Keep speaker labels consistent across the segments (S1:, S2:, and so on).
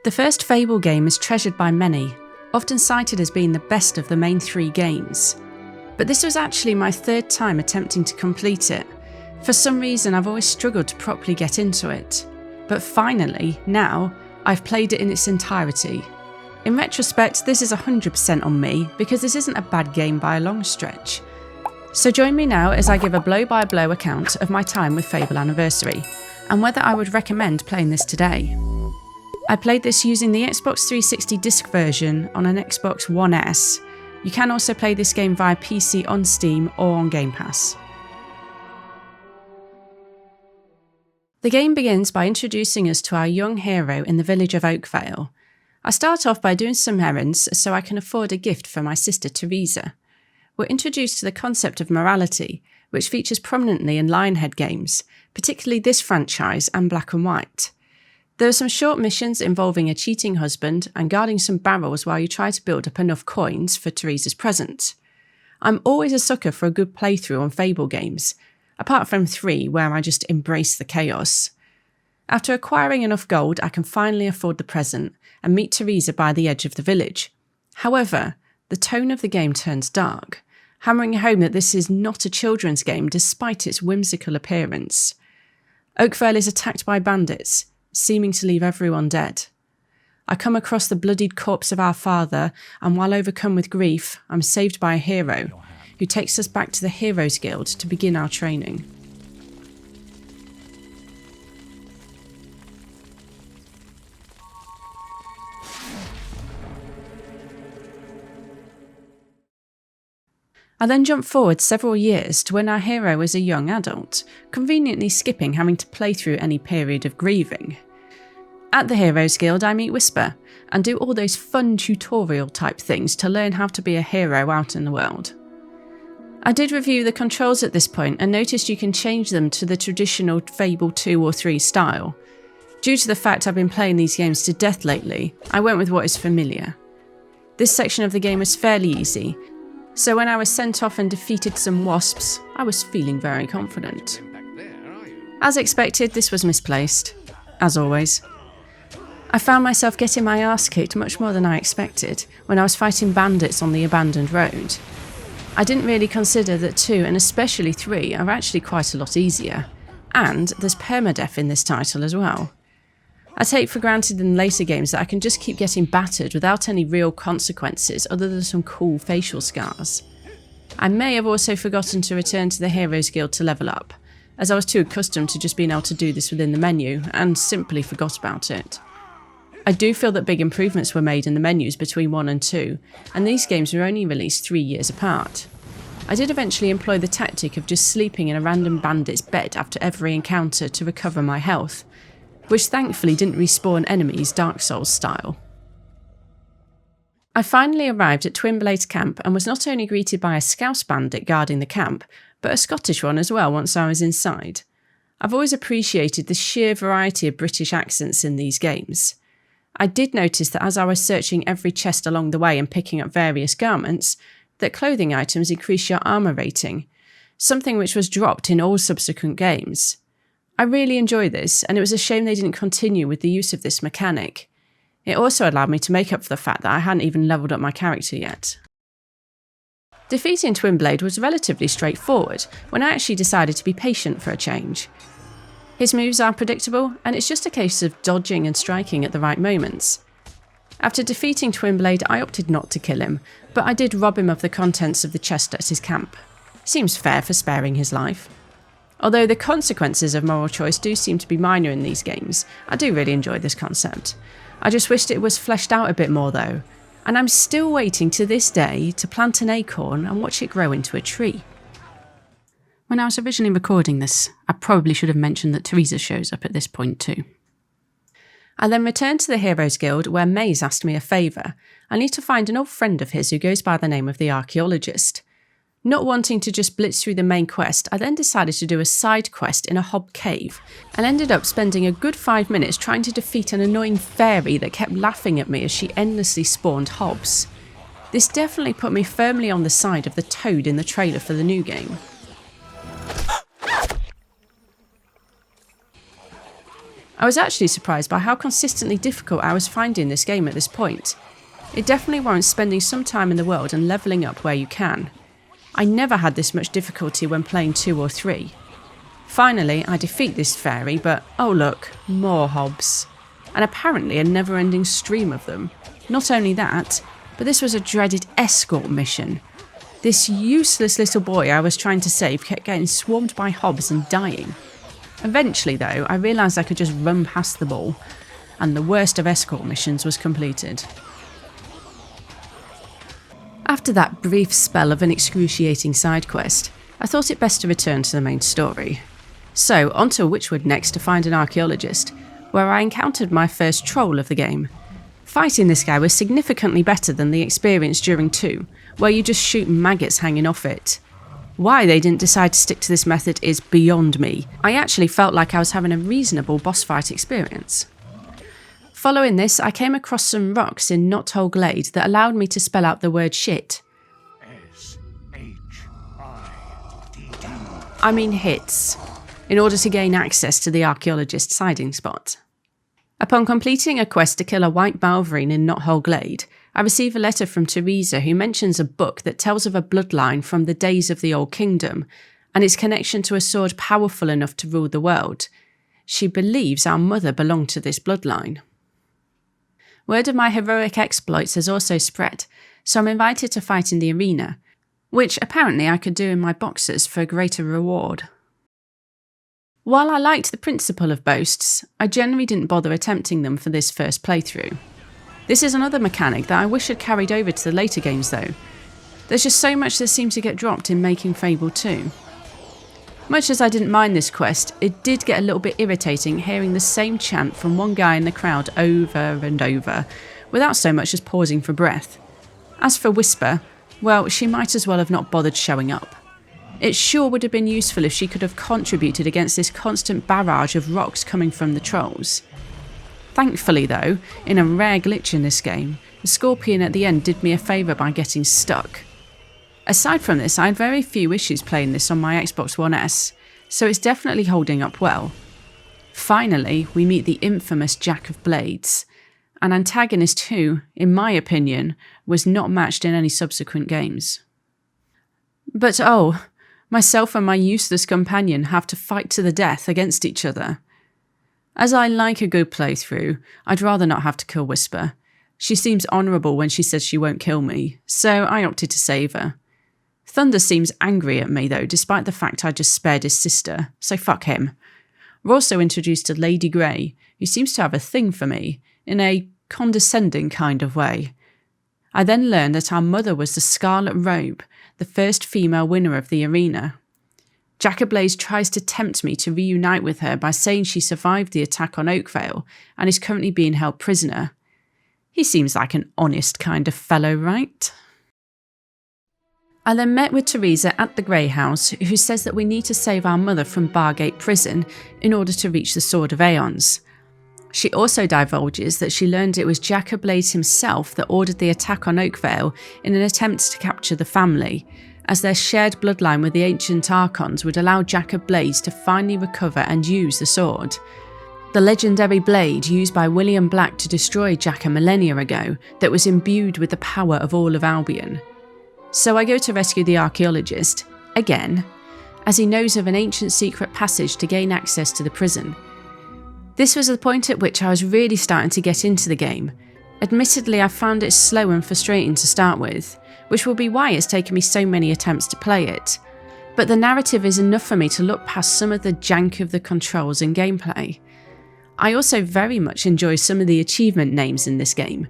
S1: The first Fable game is treasured by many, often cited as being the best of the main 3 games. But this was actually my 3rd time attempting to complete it. For some reason I've always struggled to properly get into it. But finally, now, I've played it in its entirety. In retrospect, this is 100% on me, because this isn't a bad game by a long stretch. So join me now as I give a blow-by-blow account of my time with Fable Anniversary, and whether I would recommend playing this today. I played this using the Xbox 360 disc version on an Xbox One S. You can also play this game via PC on Steam or on Game Pass. The game begins by introducing us to our young hero in the village of Oakvale. I start off by doing some errands so I can afford a gift for my sister Teresa. We're introduced to the concept of morality, which features prominently in Lionhead games, particularly this franchise and Black and White. There are some short missions involving a cheating husband and guarding some barrels while you try to build up enough coins for Teresa's present. I'm always a sucker for a good playthrough on Fable games, apart from 3 where I just embrace the chaos. After acquiring enough gold, I can finally afford the present and meet Teresa by the edge of the village. However, the tone of the game turns dark, hammering home that this is not a children's game despite its whimsical appearance. Oakvale is attacked by bandits, seeming to leave everyone dead. I come across the bloodied corpse of our father, and while overcome with grief, I'm saved by a hero, who takes us back to the Heroes Guild to begin our training. I then jump forward several years to when our hero is a young adult, conveniently skipping having to play through any period of grieving. At the Heroes Guild I meet Whisper, and do all those fun tutorial type things to learn how to be a hero out in the world. I did review the controls at this point and noticed you can change them to the traditional Fable 2 or 3 style. Due to the fact I've been playing these games to death lately, I went with what is familiar. This section of the game was fairly easy, so when I was sent off and defeated some wasps, I was feeling very confident. As expected, this was misplaced, as always. I found myself getting my arse kicked much more than I expected when I was fighting bandits on the abandoned road. I didn't really consider that 2 and especially 3 are actually quite a lot easier, and there's permadeath in this title as well. I take for granted in later games that I can just keep getting battered without any real consequences other than some cool facial scars. I may have also forgotten to return to the Heroes Guild to level up, as I was too accustomed to just being able to do this within the menu and simply forgot about it. I do feel that big improvements were made in the menus between 1 and 2, and these games were only released 3 years apart. I did eventually employ the tactic of just sleeping in a random bandit's bed after every encounter to recover my health, which thankfully didn't respawn enemies Dark Souls style. I finally arrived at Twinblade's camp and was not only greeted by a Scouse bandit guarding the camp, but a Scottish one as well once I was inside. I've always appreciated the sheer variety of British accents in these games. I did notice that as I was searching every chest along the way and picking up various garments, that clothing items increase your armour rating, something which was dropped in all subsequent games. I really enjoy this, and it was a shame they didn't continue with the use of this mechanic. It also allowed me to make up for the fact that I hadn't even levelled up my character yet. Defeating Twinblade was relatively straightforward when I actually decided to be patient for a change. His moves are predictable, and it's just a case of dodging and striking at the right moments. After defeating Twinblade, I opted not to kill him, but I did rob him of the contents of the chest at his camp. Seems fair for sparing his life. Although the consequences of moral choice do seem to be minor in these games, I do really enjoy this concept. I just wished it was fleshed out a bit more though, and I'm still waiting to this day to plant an acorn and watch it grow into a tree. When I was originally recording this, I probably should have mentioned that Teresa shows up at this point too. I then returned to the Heroes Guild where Maze asked me a favour. I need to find an old friend of his who goes by the name of the Archaeologist. Not wanting to just blitz through the main quest, I then decided to do a side quest in a hob cave, and ended up spending a good 5 minutes trying to defeat an annoying fairy that kept laughing at me as she endlessly spawned hobs. This definitely put me firmly on the side of the toad in the trailer for the new game. I was actually surprised by how consistently difficult I was finding this game at this point. It definitely warrants spending some time in the world and levelling up where you can. I never had this much difficulty when playing 2 or 3. Finally, I defeat this fairy, but oh look, more hobs. And apparently a never-ending stream of them. Not only that, but this was a dreaded escort mission. This useless little boy I was trying to save kept getting swarmed by hobs and dying. Eventually though, I realised I could just run past them all, and the worst of escort missions was completed. After that brief spell of an excruciating side quest, I thought it best to return to the main story. So, on to Witchwood next to find an archaeologist, where I encountered my first troll of the game. Fighting this guy was significantly better than the experience during 2, where you just shoot maggots hanging off it. Why they didn't decide to stick to this method is beyond me. I actually felt like I was having a reasonable boss fight experience. Following this, I came across some rocks in Knothole Glade that allowed me to spell out the word shit. I mean hits, in order to gain access to the archaeologist's hiding spot. Upon completing a quest to kill a white Balverine in Knothole Glade, I receive a letter from Teresa who mentions a book that tells of a bloodline from the days of the Old Kingdom, and its connection to a sword powerful enough to rule the world. She believes our mother belonged to this bloodline. Word of my heroic exploits has also spread, so I'm invited to fight in the arena, which apparently I could do in my boxers for a greater reward. While I liked the principle of boasts, I generally didn't bother attempting them for this first playthrough. This is another mechanic that I wish had carried over to the later games though. There's just so much that seemed to get dropped in making Fable 2. Much as I didn't mind this quest, it did get a little bit irritating hearing the same chant from one guy in the crowd over and over, without so much as pausing for breath. As for Whisper, well, she might as well have not bothered showing up. It sure would have been useful if she could have contributed against this constant barrage of rocks coming from the trolls. Thankfully though, in a rare glitch in this game, the scorpion at the end did me a favour by getting stuck. Aside from this, I had very few issues playing this on my Xbox One S, so it's definitely holding up well. Finally, we meet the infamous Jack of Blades, an antagonist who, in my opinion, was not matched in any subsequent games. But oh, myself and my useless companion have to fight to the death against each other. As I like a good playthrough, I'd rather not have to kill Whisper. She seems honourable when she says she won't kill me, so I opted to save her. Thunder seems angry at me though, despite the fact I just spared his sister, so fuck him. We're also introduced to Lady Grey, who seems to have a thing for me, in a condescending kind of way. I then learn that our mother was the Scarlet Robe, the first female winner of the arena. Jack of Blades tries to tempt me to reunite with her by saying she survived the attack on Oakvale and is currently being held prisoner. He seems like an honest kind of fellow, right? I then met with Teresa at the Grey House, who says that we need to save our mother from Bargate Prison in order to reach the Sword of Aeons. She also divulges that she learned it was Jack of Blades himself that ordered the attack on Oakvale in an attempt to capture the family, as their shared bloodline with the ancient Archons would allow Jack of Blades to finally recover and use the sword. The legendary blade used by William Black to destroy Jack a millennia ago that was imbued with the power of all of Albion. So I go to rescue the archaeologist, again, as he knows of an ancient secret passage to gain access to the prison. This was the point at which I was really starting to get into the game. Admittedly, I found it slow and frustrating to start with, which will be why it's taken me so many attempts to play it. But the narrative is enough for me to look past some of the jank of the controls and gameplay. I also very much enjoy some of the achievement names in this game.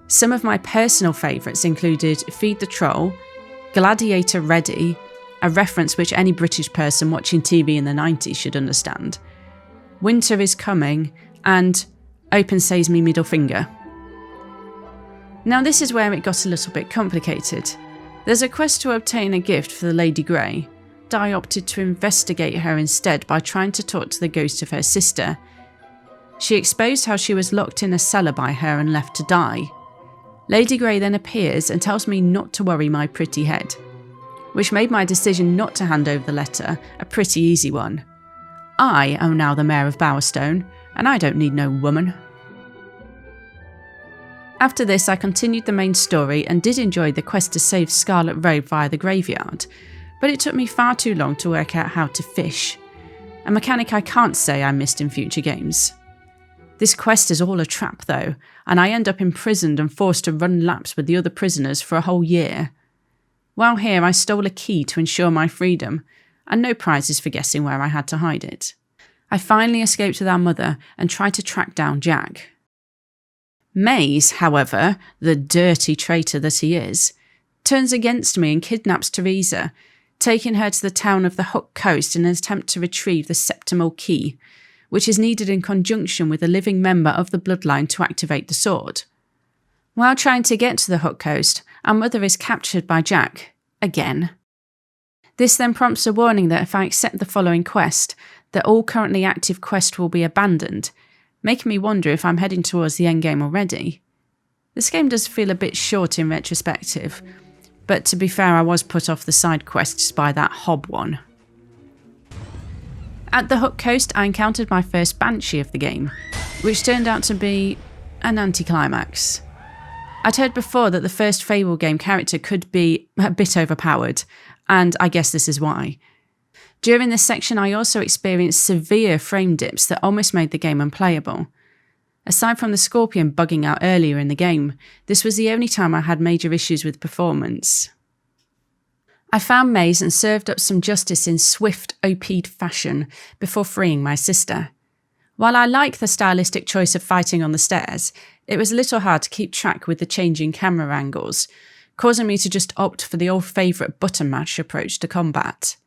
S1: Some of my personal favourites included Feed the Troll, Gladiator Ready, a reference which any British person watching TV in the 90s should understand, Winter is Coming, and Open Sesame Middle Finger. Now this is where it got a little bit complicated. There's a quest to obtain a gift for the Lady Grey. Di opted to investigate her instead by trying to talk to the ghost of her sister. She exposed how she was locked in a cellar by her and left to die. Lady Grey then appears and tells me not to worry my pretty head, which made my decision not to hand over the letter a pretty easy one. I am now the Mayor of Bowerstone, and I don't need no woman. After this, I continued the main story and did enjoy the quest to save Scarlet Road via the graveyard, but it took me far too long to work out how to fish, a mechanic I can't say I missed in future games. This quest is all a trap though, and I end up imprisoned and forced to run laps with the other prisoners for a whole year. While here, I stole a key to ensure my freedom, and no prizes for guessing where I had to hide it. I finally escaped with our mother and tried to track down Jack. Maze, however, the dirty traitor that he is, turns against me and kidnaps Teresa, taking her to the town of the Hook Coast in an attempt to retrieve the septimal key, which is needed in conjunction with a living member of the bloodline to activate the sword. While trying to get to the Hook Coast, our mother is captured by Jack, again. This then prompts a warning that if I accept the following quest, that all currently active quests will be abandoned, making me wonder if I'm heading towards the endgame already. This game does feel a bit short in retrospective, but to be fair, I was put off the side quests by that Hob one. At the Hook Coast, I encountered my first Banshee of the game, which turned out to be an anticlimax. I'd heard before that the first Fable game character could be a bit overpowered, and I guess this is why. During this section, I also experienced severe frame dips that almost made the game unplayable. Aside from the Scorpion bugging out earlier in the game, this was the only time I had major issues with performance. I found Maze and served up some justice in swift, OP'd fashion before freeing my sister. While I like the stylistic choice of fighting on the stairs, it was a little hard to keep track with the changing camera angles, causing me to just opt for the old favourite button mash approach to combat.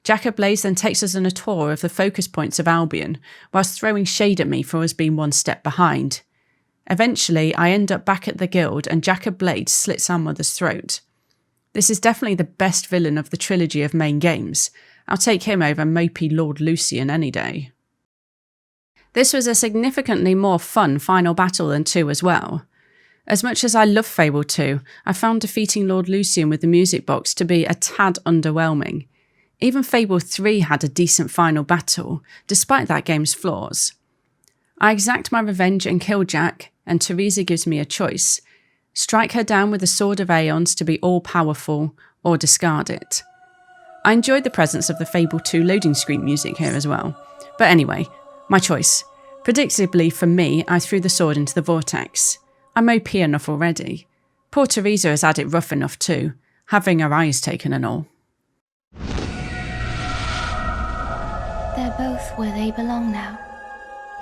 S1: Jack Ablaze then takes us on a tour of the focus points of Albion, whilst throwing shade at me for us being one step behind. Eventually, I end up back at the guild and Jack Ablaze slits our mother's throat. This is definitely the best villain of the trilogy of main games. I'll take him over mopey Lord Lucian any day. This was a significantly more fun final battle than 2 as well. As much as I love Fable 2, I found defeating Lord Lucian with the music box to be a tad underwhelming. Even Fable 3 had a decent final battle, despite that game's flaws. I exact my revenge and kill Jack, and Teresa gives me a choice. Strike her down with the Sword of Aeons to be all-powerful, or discard it. I enjoyed the presence of the Fable 2 loading screen music here as well. But anyway, my choice. Predictably for me, I threw the sword into the vortex. I'm OP enough already. Poor Teresa has had it rough enough too, having her eyes taken and all.
S2: They're both where they belong now,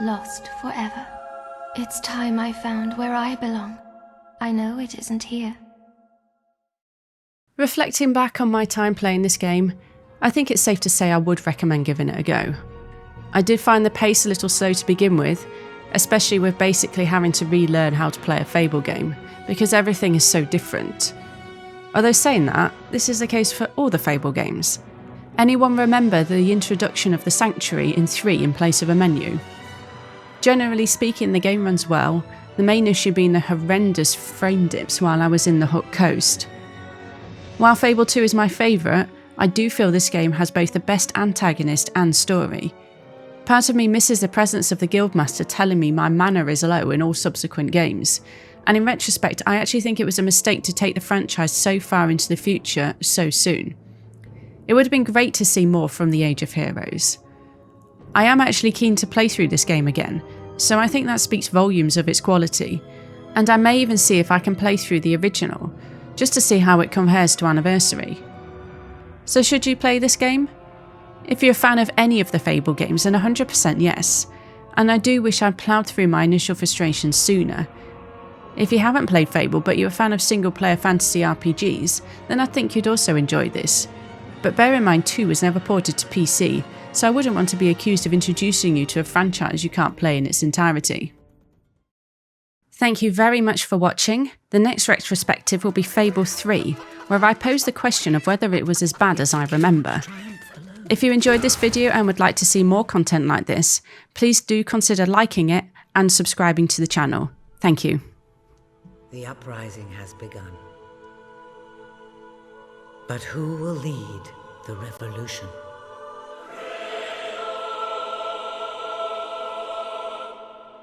S2: lost forever. It's time I found where I belong. I know it isn't here.
S1: Reflecting back on my time playing this game, I think it's safe to say I would recommend giving it a go. I did find the pace a little slow to begin with, especially with basically having to relearn how to play a Fable game, because everything is so different. Although saying that, this is the case for all the Fable games. Anyone remember the introduction of the Sanctuary in 3 in place of a menu? Generally speaking, the game runs well, the main issue being the horrendous frame dips while I was in the Hook Coast. While Fable 2 is my favourite, I do feel this game has both the best antagonist and story. Part of me misses the presence of the Guildmaster telling me my mana is low in all subsequent games, and in retrospect I actually think it was a mistake to take the franchise so far into the future so soon. It would have been great to see more from the Age of Heroes. I am actually keen to play through this game again, so I think that speaks volumes of its quality, and I may even see if I can play through the original, just to see how it compares to Anniversary. So should you play this game? If you're a fan of any of the Fable games, then 100% yes, and I do wish I'd ploughed through my initial frustrations sooner. If you haven't played Fable but you're a fan of single-player fantasy RPGs, then I think you'd also enjoy this. But bear in mind 2 was never ported to PC, so I wouldn't want to be accused of introducing you to a franchise you can't play in its entirety. Thank you very much for watching. The next retrospective will be Fable 3, where I pose the question of whether it was as bad as I remember. If you enjoyed this video and would like to see more content like this, please do consider liking it and subscribing to the channel. Thank you.
S3: The uprising has begun. But who will lead the revolution?